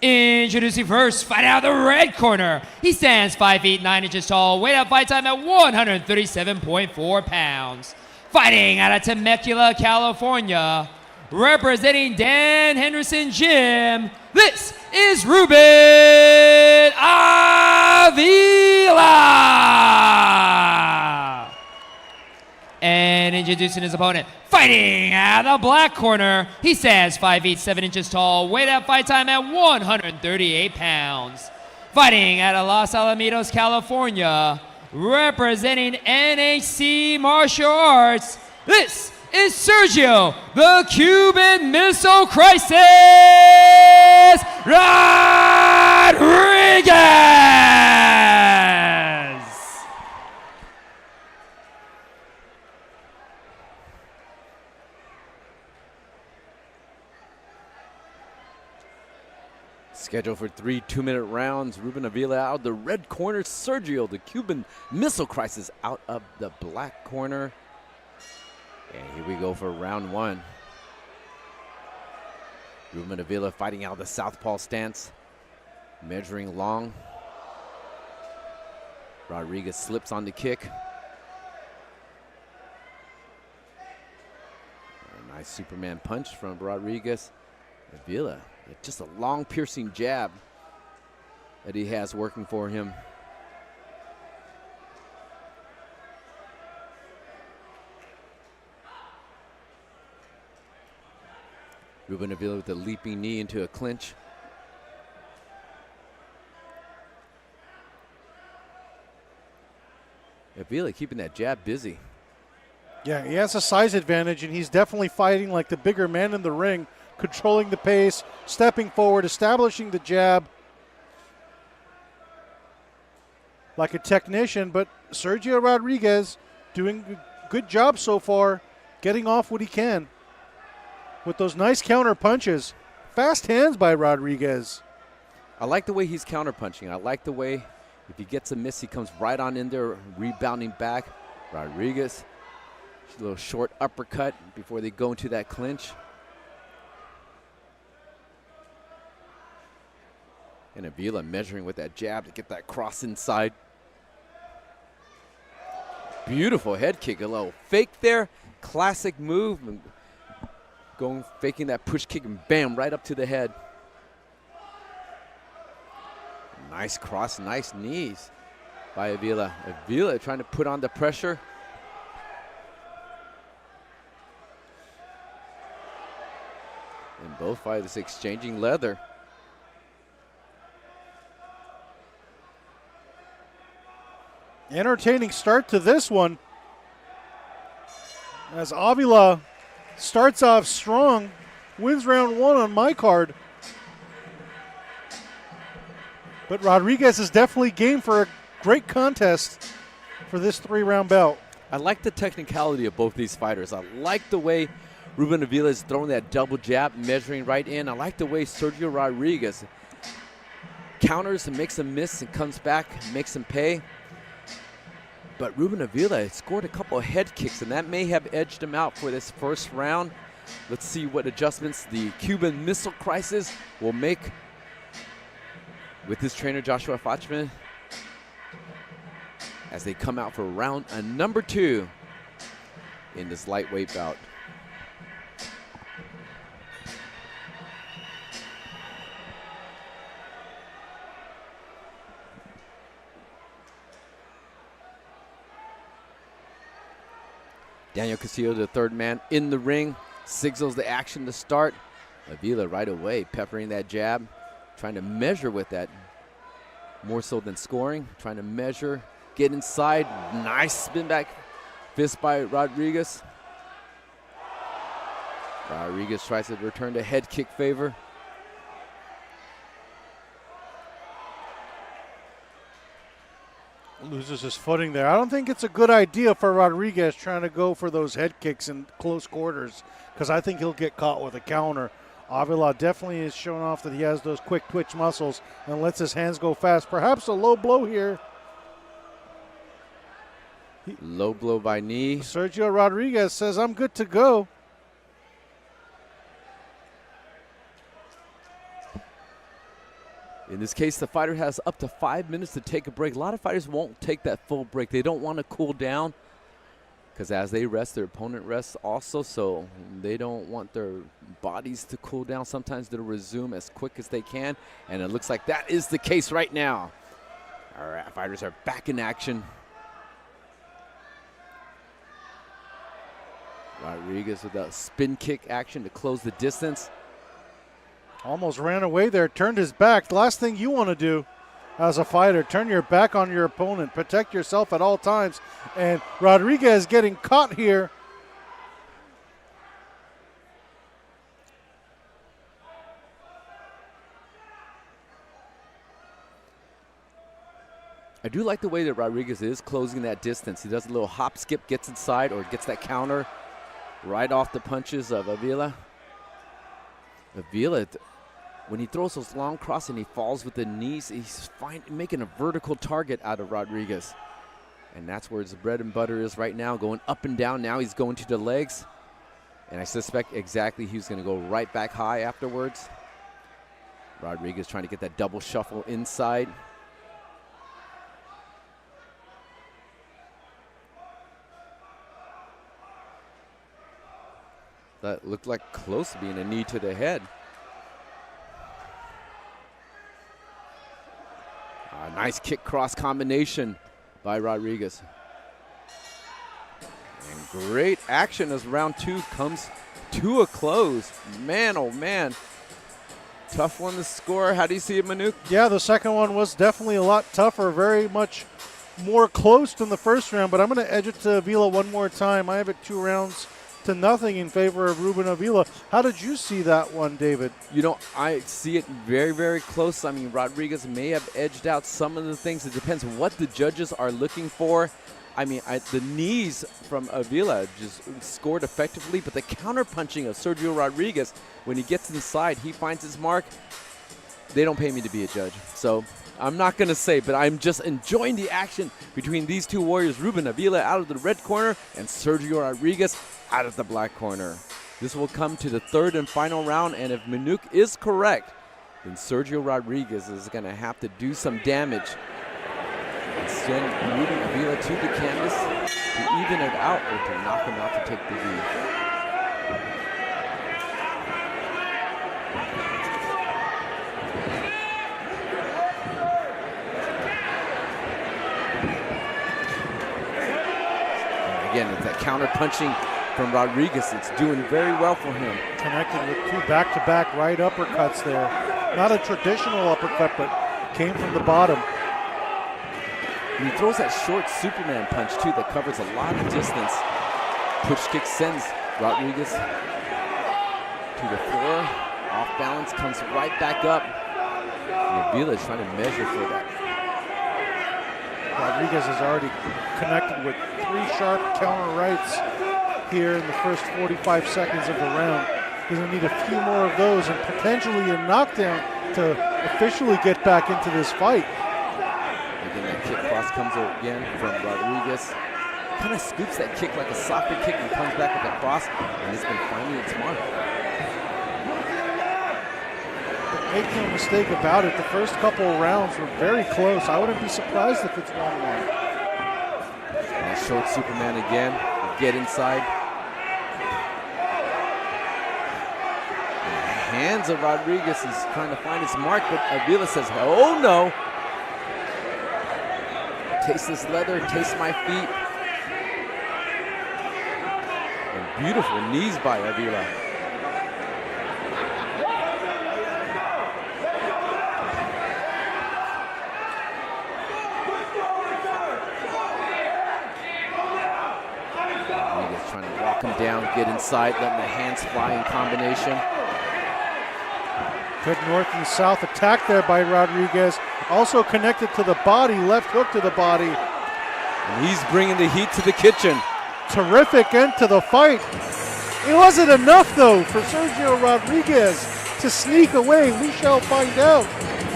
Introducing first, fighting out of the red corner. He stands 5 feet 9 inches tall, weight at fight time at 137.4 pounds. Fighting out of Temecula, California, representing Dan Henderson Gym, this is Ruben Avila. And introducing his opponent, fighting out of the black corner, he stands 5 feet 7 inches tall, weight at fight time at 138 pounds. Fighting out of Los Alamitos, California, representing NHC Martial Arts, this is Sergio, the Cuban Missile Crisis Rodriquez. Scheduled for 3 2-minute rounds. Ruben Avila out of the red corner. Sergio, the Cuban Missile Crisis, out of the black corner. And here we go for round 1. Ruben Avila fighting out of the southpaw stance, measuring long. Rodriguez slips on the kick. A nice Superman punch from Rodriguez. Avila, just a long piercing jab that he has working for him. Ruben Avila with a leaping knee into a clinch. Avila keeping that jab busy. Yeah, he has a size advantage, and he's definitely fighting like the bigger man in the ring, controlling the pace, stepping forward, establishing the jab like a technician. But Sergio Rodriguez doing a good job so far, getting off what he can with those nice counter punches. Fast hands by Rodriguez. I like the way he's counter punching. I like the way if he gets a miss, he comes right on in there, rebounding back. Rodriguez, a little short uppercut before they go into that clinch. And Avila measuring with that jab to get that cross inside. Beautiful head kick, a little fake there. Classic move. Going, faking that push kick and bam, right up to the head. Nice cross, nice knees by Avila. Avila trying to put on the pressure. And both fighters exchanging leather. Entertaining start to this one, as Avila starts off strong, wins round 1 on my card. But Rodriguez is definitely game for a great contest for this 3-round bout. I like the technicality of both these fighters. I like the way Ruben Avila is throwing that double jab, measuring right in. I like the way Sergio Rodriguez counters and makes him miss and comes back, makes him pay. But Ruben Avila scored a couple of head kicks, and that may have edged him out for this first round. Let's see what adjustments the Cuban Missile Crisis will make with his trainer, Joshua Fochman, as they come out for round number 2 in this lightweight bout. Daniel Castillo, the third man in the ring, signals the action to start. Avila right away peppering that jab, trying to measure with that more so than scoring, trying to measure, get inside. Nice spin back fist by Rodriguez. Rodriguez tries to return to head kick favor. Loses his footing there. I don't think it's a good idea for Rodriguez trying to go for those head kicks in close quarters, because I think he'll get caught with a counter. Avila definitely has shown off that he has those quick twitch muscles and lets his hands go fast. Perhaps a low blow here. Low blow by knee. Sergio Rodriguez says, I'm good to go. In this case, the fighter has up to 5 minutes to take a break. A lot of fighters won't take that full break. They don't want to cool down because as they rest, their opponent rests also, so they don't want their bodies to cool down. Sometimes they'll resume as quick as they can, and it looks like that is the case right now. All right, fighters are back in action. Rodriguez with a spin kick action to close the distance. Almost ran away there, turned his back. The last thing you want to do as a fighter, turn your back on your opponent, protect yourself at all times. And Rodriguez getting caught here. I do like the way that Rodriguez is closing that distance. He does a little hop, skip, gets inside, or gets that counter right off the punches of Avila. Avila, when he throws those long crosses and he falls with the knees, he's making a vertical target out of Rodriguez. And that's where his bread and butter is right now, going up and down. Now he's going to the legs. And I suspect exactly he's going to go right back high afterwards. Rodriguez trying to get that double shuffle inside. That looked like close to being a knee to the head. A nice kick cross combination by Rodriguez. And great action as round 2 comes to a close. Man, oh man. Tough one to score. How do you see it, Manuk? Yeah, the second one was definitely a lot tougher, very much more close than the first round, but I'm going to edge it to Avila one more time. I have it 2-0 in favor of Ruben Avila. How did you see that one, David? You know, I see it very, very close. I mean, Rodriguez may have edged out some of the things. It depends what the judges are looking for. I mean, the knees from Avila just scored effectively, but the counter-punching of Sergio Rodriguez, when he gets inside, he finds his mark. They don't pay me to be a judge, so I'm not going to say, but I'm just enjoying the action between these two warriors, Ruben Avila out of the red corner and Sergio Rodriguez out of the black corner. This will come to the third and final round, and if Manuk is correct, then Sergio Rodriguez is going to have to do some damage and send Ruben Avila to the canvas to even it out or to knock him out to take the lead. And again, it's that counter punching from Rodriguez. It's doing very well for him. Connected with 2 back-to-back right uppercuts there. Not a traditional uppercut, but came from the bottom. And he throws that short Superman punch, too, that covers a lot of distance. Push kick sends Rodriguez to the floor. Off balance, comes right back up. And Avila is trying to measure for that. Rodriguez has already connected with 3 sharp counter rights here in the first 45 seconds of the round. He's going to need a few more of those and potentially a knockdown to officially get back into this fight. Again, that kick cross comes again from Rodriguez. Kind of scoops that kick like a soccer kick and comes back with a cross, and it's been finding its mark. But make no mistake about it, the first couple of rounds were very close. I wouldn't be surprised if it's 1-1. And that short Superman again. Get inside. And the hands of Rodriguez is trying to find his mark, but Avila says, oh no. Taste this leather, taste my feet. And beautiful knees by Avila. Down, get inside, letting the hands fly in combination. Good north and south attack there by Rodriguez. Also connected to the body, left hook to the body. And he's bringing the heat to the kitchen. Terrific end to the fight. It wasn't enough, though, for Sergio Rodriguez to sneak away. We shall find out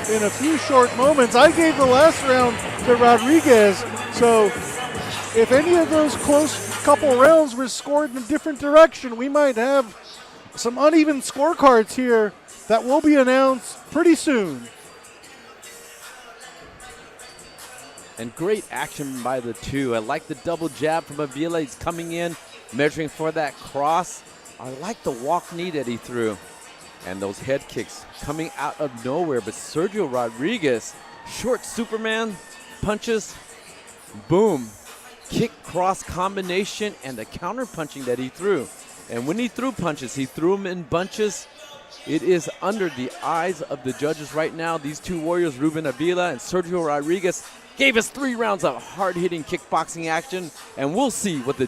in a few short moments. I gave the last round to Rodriguez, so if any of those close couple rounds were scored in a different direction, we might have some uneven scorecards here that will be announced pretty soon. And great action by the two. I like the double jab from Avila. He's coming in, measuring for that cross. I like the walk knee that he threw. And those head kicks coming out of nowhere. But Sergio Rodriquez, short Superman punches, boom. Kick cross combination and the counter punching that he threw. And when he threw punches, he threw them in bunches. It is under the eyes of the judges right now. These two warriors, Ruben Avila and Sergio Rodriquez, gave us 3 rounds of hard-hitting kickboxing action, and we'll see what the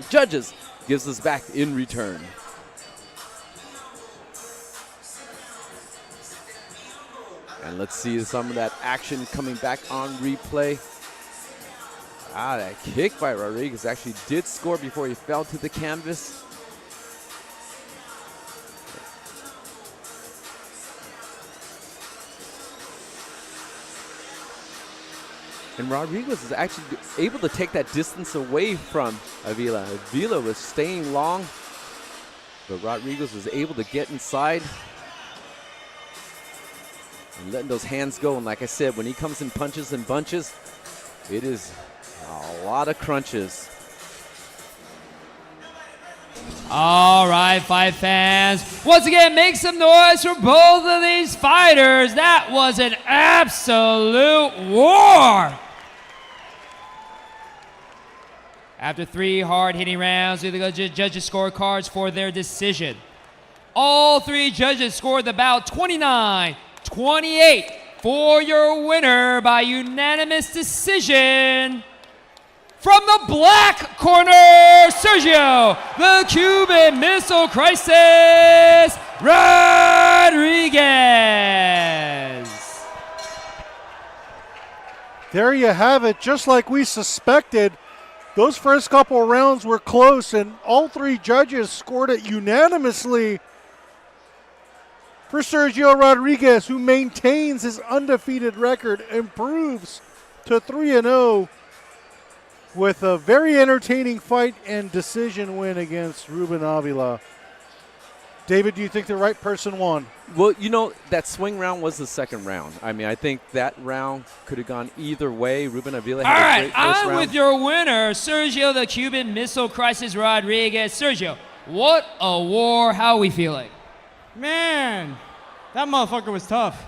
judges gives us back in return. And let's see some of that action coming back on replay. That kick by Rodriguez actually did score before he fell to the canvas. And Rodriguez is actually able to take that distance away from Avila. Avila was staying long, but Rodriguez was able to get inside and letting those hands go. And like I said, when he comes in punches and bunches, it is a lot of crunches. All right, fight fans. Once again, make some noise for both of these fighters. That was an absolute war. After 3 hard-hitting rounds, we go to judges' scorecards for their decision. All 3 judges scored the bout 29-28 for your winner by unanimous decision. From the black corner, Sergio, the Cuban Missile Crisis, Rodriquez. There you have it. Just like we suspected, those first couple rounds were close, and all 3 judges scored it unanimously for Sergio Rodriquez, who maintains his undefeated record, improves to 3-0 with a very entertaining fight and decision win against Ruben Avila. David, do you think the right person won? Well, you know, that swing round was the second round. I mean, I think that round could have gone either way. Ruben Avila had a great first round. I'm with your winner, Sergio the Cuban Missile Crisis Rodriquez. Sergio, what a war. How are we feeling? Man, that motherfucker was tough.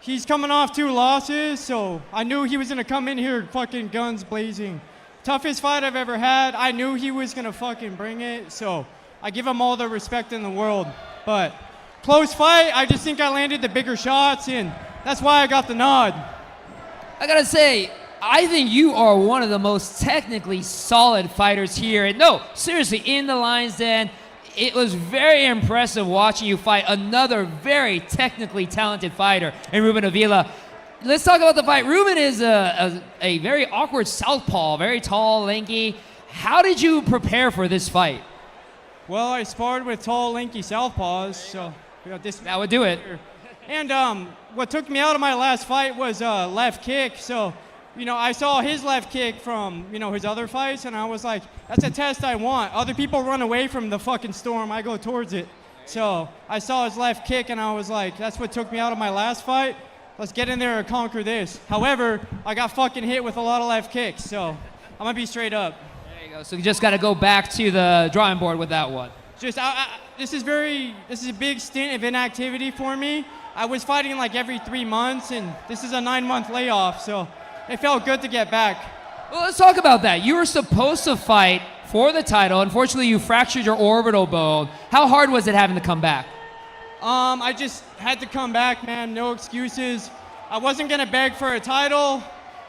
He's coming off 2 losses, so I knew he was going to come in here fucking guns blazing. Toughest fight I've ever had. I knew he was going to fucking bring it, so I give him all the respect in the world. But close fight, I just think I landed the bigger shots, and that's why I got the nod. I gotta say, I think you are one of the most technically solid fighters here. And no, seriously, in the Lions Den, it was very impressive watching you fight another very technically talented fighter in Ruben Avila. Let's talk about the fight. Ruben is a very awkward southpaw, very tall, lanky. How did you prepare for this fight? Well, I sparred with tall, lanky southpaws, so that would do it. And what took me out of my last fight was left kick. So, you know, I saw his left kick from, you know, his other fights, and I was like, that's a test I want. Other people run away from the fucking storm. I go towards it. So I saw his left kick, and I was like, that's what took me out of my last fight. Let's get in there and conquer this. However, I got fucking hit with a lot of left kicks, so I'm going to be straight up. There you go. So you just got to go back to the drawing board with that one. Just, this is a big stint of inactivity for me. I was fighting like every 3 months, and this is a 9-month layoff, so it felt good to get back. Well, let's talk about that. You were supposed to fight for the title. Unfortunately, you fractured your orbital bone. How hard was it having to come back? I just had to come back, man. No excuses. I wasn't going to beg for a title.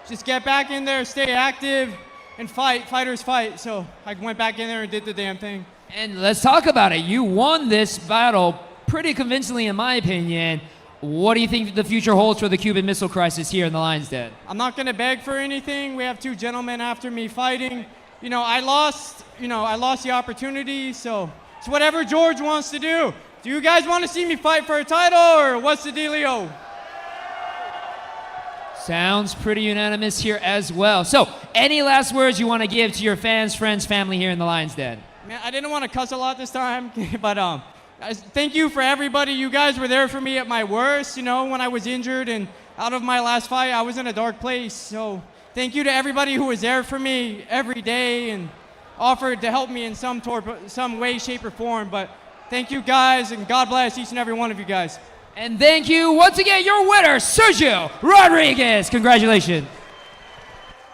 Just get back in there, stay active, and fight. Fighters fight. So I went back in there and did the damn thing. And let's talk about it. You won this battle pretty convincingly, in my opinion. What do you think the future holds for the Cuban Missile Crisis here in the Lions Den? I'm not going to beg for anything. We have 2 gentlemen after me fighting. You know, I lost the opportunity, so it's whatever George wants to do. Do you guys want to see me fight for a title, or what's the dealio? Sounds pretty unanimous here as well. So, any last words you want to give to your fans, friends, family here in the Lions Den? Man, I didn't want to cuss a lot this time, but Thank you for everybody. You guys were there for me at my worst, when I was injured and out of my last fight, I was in a dark place. So thank you to everybody who was there for me every day and offered to help me in some way, shape, or form. But thank you guys, and God bless each and every one of you guys. And thank you once again, your winner, Sergio Rodriquez. Congratulations.